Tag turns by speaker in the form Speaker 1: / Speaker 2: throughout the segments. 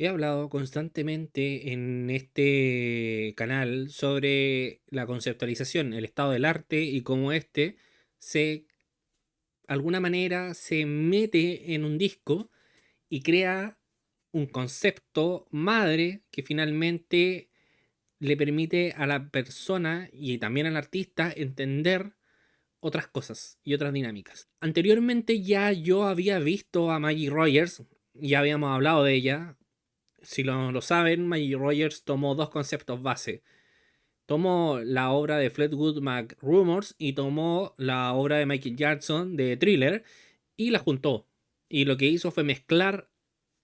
Speaker 1: He hablado constantemente en este canal sobre la conceptualización, el estado del arte y cómo éste se, alguna manera, se mete en un disco y crea un concepto madre que finalmente le permite a la persona y también al artista entender otras cosas y otras dinámicas. Anteriormente ya yo había visto a Maggie Rogers, ya habíamos hablado de ella. Si lo saben, Maggie Rogers tomó dos conceptos base. Tomó la obra de Fleetwood Mac Rumors y tomó la obra de Michael Jackson de Thriller y la juntó. Y lo que hizo fue mezclar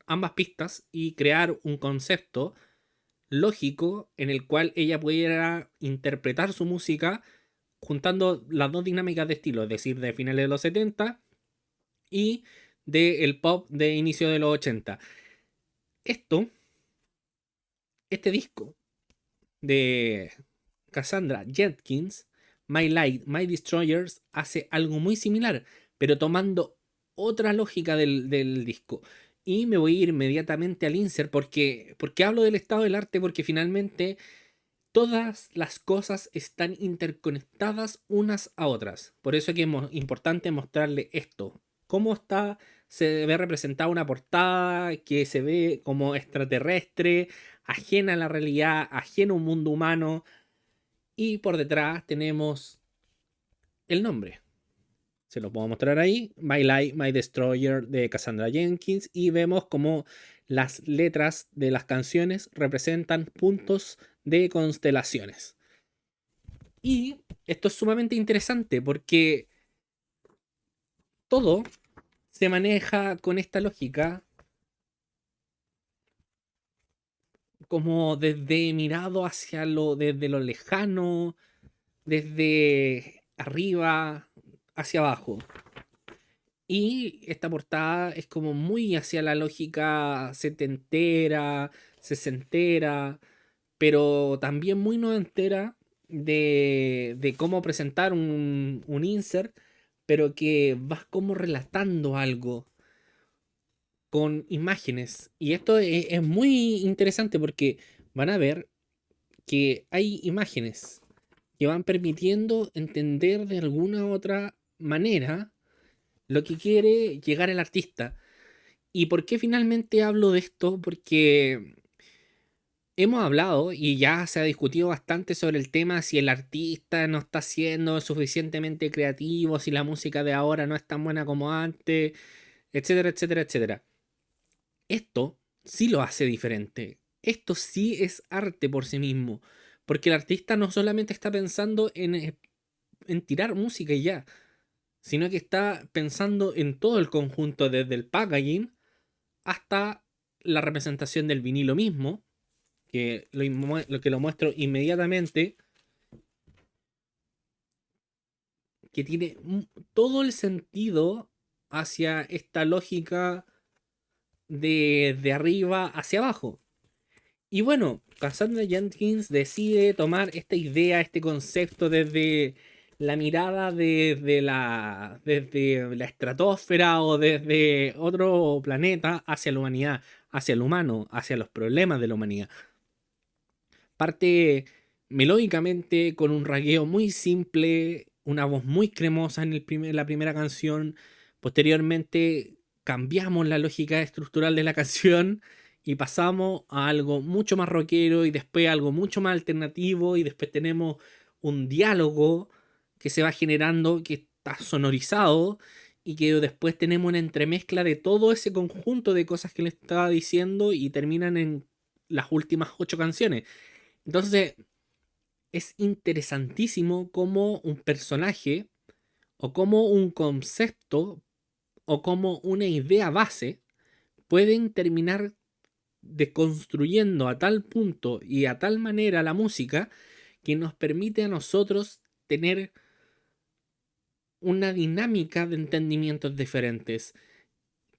Speaker 1: ambas pistas y crear un concepto lógico en el cual ella pudiera interpretar su música juntando las dos dinámicas de estilo, es decir, de finales de los 70 y del pop de inicio de los 80. Esto, este disco de Cassandra Jenkins, My Light, My Destroyers, hace algo muy similar, pero tomando otra lógica del disco. Y me voy a ir inmediatamente al insert porque hablo del estado del arte, porque finalmente todas las cosas están interconectadas unas a otras. Por eso es que es importante mostrarle esto. Cómo está, se ve representada una portada que se ve como extraterrestre, ajena a la realidad, ajena a un mundo humano. Y por detrás tenemos el nombre. Se lo puedo mostrar ahí. My Light, My Destroyer de Cassandra Jenkins. Y vemos como las letras de las canciones representan puntos de constelaciones. Y esto es sumamente interesante porque todo se maneja con esta lógica como desde mirado hacia desde lo lejano, desde arriba hacia abajo. Y esta portada es como muy hacia la lógica setentera, sesentera, pero también muy noventera de cómo presentar un insert, pero que vas como relatando algo con imágenes. Y esto es muy interesante porque van a ver que hay imágenes que van permitiendo entender de alguna u otra manera lo que quiere llegar el artista. ¿Y por qué finalmente hablo de esto? Porque hemos hablado y ya se ha discutido bastante sobre el tema si el artista no está siendo suficientemente creativo, si la música de ahora no es tan buena como antes, etcétera, etcétera, etcétera. Esto sí lo hace diferente. Esto sí es arte por sí mismo. Porque el artista no solamente está pensando en tirar música y ya, sino que está pensando en todo el conjunto, desde el packaging hasta la representación del vinilo mismo, que lo que lo muestro inmediatamente, que tiene todo el sentido hacia esta lógica de arriba hacia abajo. Y bueno, Cassandra Jenkins decide tomar esta idea, este concepto desde la mirada desde la estratosfera o desde otro planeta hacia la humanidad, hacia el humano, hacia los problemas de la humanidad. Parte melódicamente con un rasgueo muy simple, una voz muy cremosa en la primera canción. Posteriormente cambiamos la lógica estructural de la canción y pasamos a algo mucho más rockero y después algo mucho más alternativo y después tenemos un diálogo que se va generando, que está sonorizado y que después tenemos una entremezcla de todo ese conjunto de cosas que le estaba diciendo y terminan en las últimas 8 canciones. Entonces, es interesantísimo cómo un personaje o cómo un concepto o cómo una idea base pueden terminar deconstruyendo a tal punto y a tal manera la música que nos permite a nosotros tener una dinámica de entendimientos diferentes.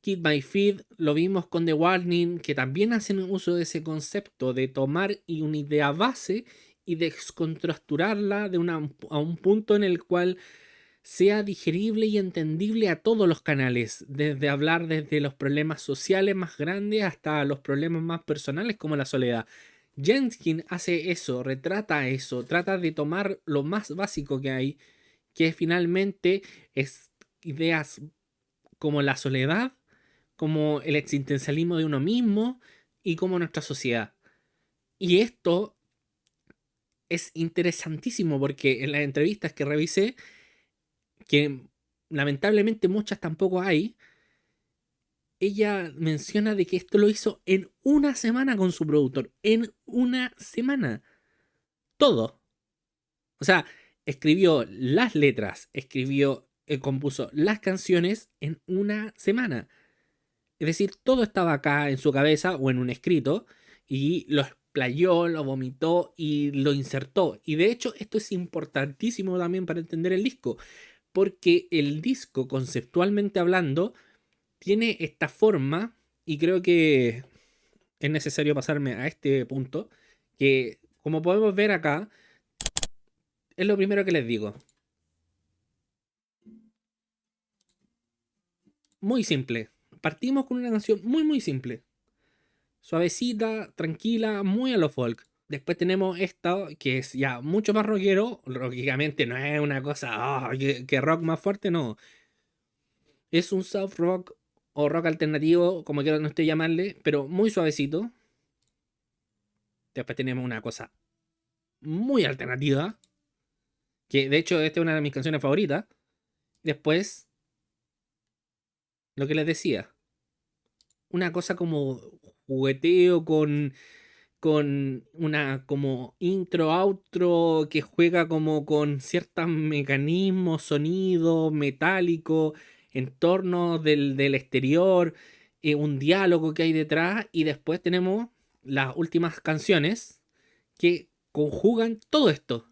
Speaker 1: Kid My Feed lo vimos con The Warning, que también hacen uso de ese concepto de tomar una idea base y descontracturarla a un punto en el cual sea digerible y entendible a todos los canales, desde hablar desde los problemas sociales más grandes hasta los problemas más personales como la soledad. Jenkins hace eso, retrata eso, trata de tomar lo más básico que hay, que finalmente es ideas como la soledad, como el existencialismo de uno mismo y como nuestra sociedad. Y esto es interesantísimo porque en las entrevistas que revisé, que lamentablemente muchas tampoco hay, ella menciona de que esto lo hizo en una semana con su productor. En una semana. Todo. O sea, escribió las letras, compuso las canciones en una semana. Es decir, todo estaba acá en su cabeza o en un escrito y lo explayó, lo vomitó y lo insertó. Y de hecho, esto es importantísimo también para entender el disco, porque el disco, conceptualmente hablando, tiene esta forma, y creo que es necesario pasarme a este punto, que como podemos ver acá, es lo primero que les digo. Muy simple. Partimos con una canción muy muy simple. Suavecita, tranquila, muy a lo folk. Después tenemos esta, que es ya mucho más rockero. Lógicamente no es una cosa que rock más fuerte, no. Es un soft rock o rock alternativo, como quiera no estoy llamarle, pero muy suavecito. Después tenemos una cosa muy alternativa, que de hecho esta es una de mis canciones favoritas. Después, lo que les decía, una cosa como jugueteo con una como intro, outro que juega como con ciertos mecanismos, sonido metálico, entornos del exterior, un diálogo que hay detrás y después tenemos las últimas canciones que conjugan todo esto.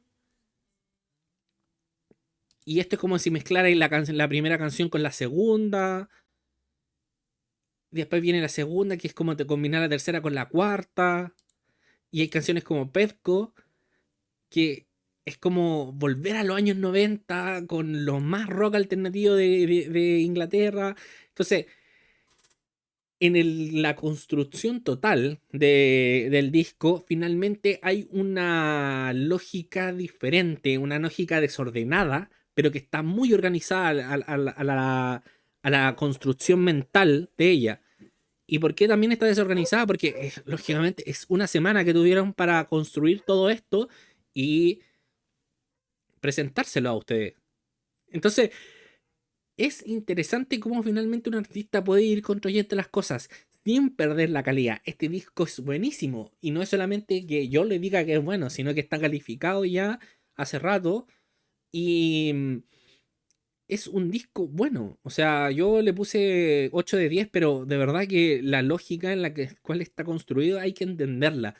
Speaker 1: Y esto es como si mezclarais la primera canción con la segunda. Después viene la segunda, que es como te combinar la tercera con la cuarta. Y hay canciones como Pezco, que es como volver a los años 90 con lo más rock alternativo de Inglaterra. Entonces, la construcción total del disco, finalmente hay una lógica diferente, una lógica desordenada, pero que está muy organizada a la construcción mental de ella. ¿Y por qué también está desorganizada? Porque lógicamente es una semana que tuvieron para construir todo esto y presentárselo a ustedes. Entonces, es interesante cómo finalmente un artista puede ir construyendo las cosas sin perder la calidad. Este disco es buenísimo y no es solamente que yo le diga que es bueno, sino que está calificado ya hace rato y es un disco bueno. O sea, yo le puse 8 de 10, pero de verdad que la lógica en la cual está construido hay que entenderla.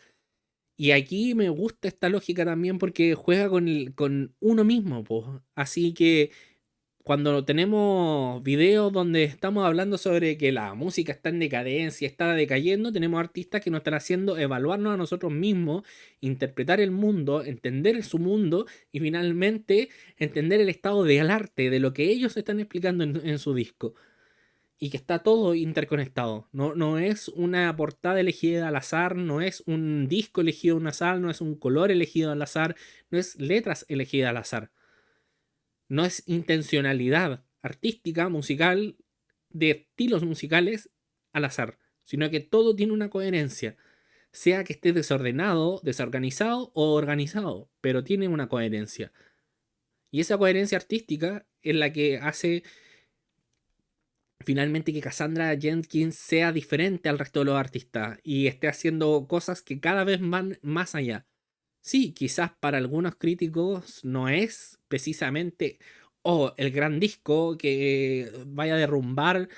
Speaker 1: Y aquí me gusta esta lógica también porque juega con uno mismo, pues. Así que cuando tenemos videos donde estamos hablando sobre que la música está en decadencia, está decayendo, tenemos artistas que nos están haciendo evaluarnos a nosotros mismos, interpretar el mundo, entender su mundo y finalmente entender el estado del arte, de lo que ellos están explicando en su disco. Y que está todo interconectado. No, no es una portada elegida al azar, no es un disco elegido al azar, no es un color elegido al azar, no es letras elegidas al azar. No es intencionalidad artística, musical, de estilos musicales al azar, sino que todo tiene una coherencia, sea que esté desordenado, desorganizado o organizado, pero tiene una coherencia. Y esa coherencia artística es la que hace finalmente que Cassandra Jenkins sea diferente al resto de los artistas y esté haciendo cosas que cada vez van más allá. Sí, quizás para algunos críticos no es precisamente el gran disco que vaya a derrumbar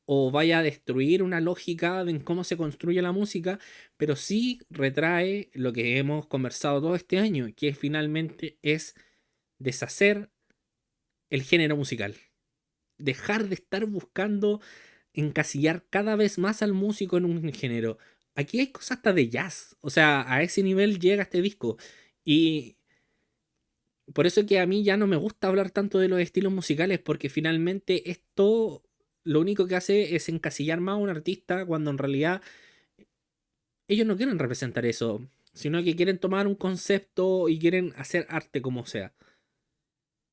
Speaker 1: o vaya a destruir una lógica de en cómo se construye la música, pero sí retrae lo que hemos conversado todo este año, que finalmente es deshacer el género musical. Dejar de estar buscando encasillar cada vez más al músico en un género. Aquí hay cosas hasta de jazz, o sea, a ese nivel llega este disco. Y por eso que a mí ya no me gusta hablar tanto de los estilos musicales, porque finalmente esto lo único que hace es encasillar más a un artista cuando en realidad ellos no quieren representar eso, sino que quieren tomar un concepto y quieren hacer arte como sea.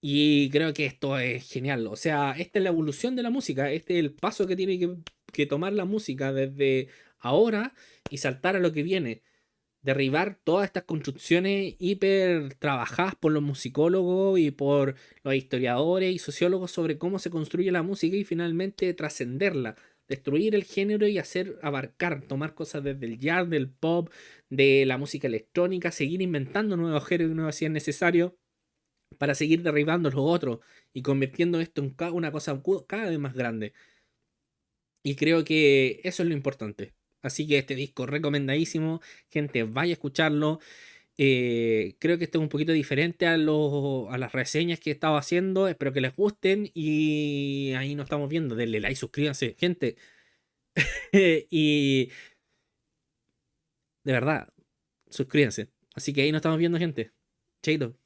Speaker 1: Y creo que esto es genial. O sea, esta es la evolución de la música. Este es el paso que tiene que tomar la música desde ahora y saltar a lo que viene. Derribar todas estas construcciones hiper trabajadas por los musicólogos y por los historiadores y sociólogos sobre cómo se construye la música y finalmente trascenderla. Destruir el género y hacer abarcar, tomar cosas desde el jazz, del pop, de la música electrónica, seguir inventando nuevos géneros y nuevos si es necesario para seguir derribando los otros y convirtiendo esto en una cosa cada vez más grande. Y creo que eso es lo importante. Así que este disco recomendadísimo, gente, vaya a escucharlo. Creo que este es un poquito diferente a las reseñas que he estado haciendo. Espero que les gusten y ahí nos estamos viendo. Denle like, suscríbanse, gente. Y de verdad, suscríbanse. Así que ahí nos estamos viendo, gente. Chaito.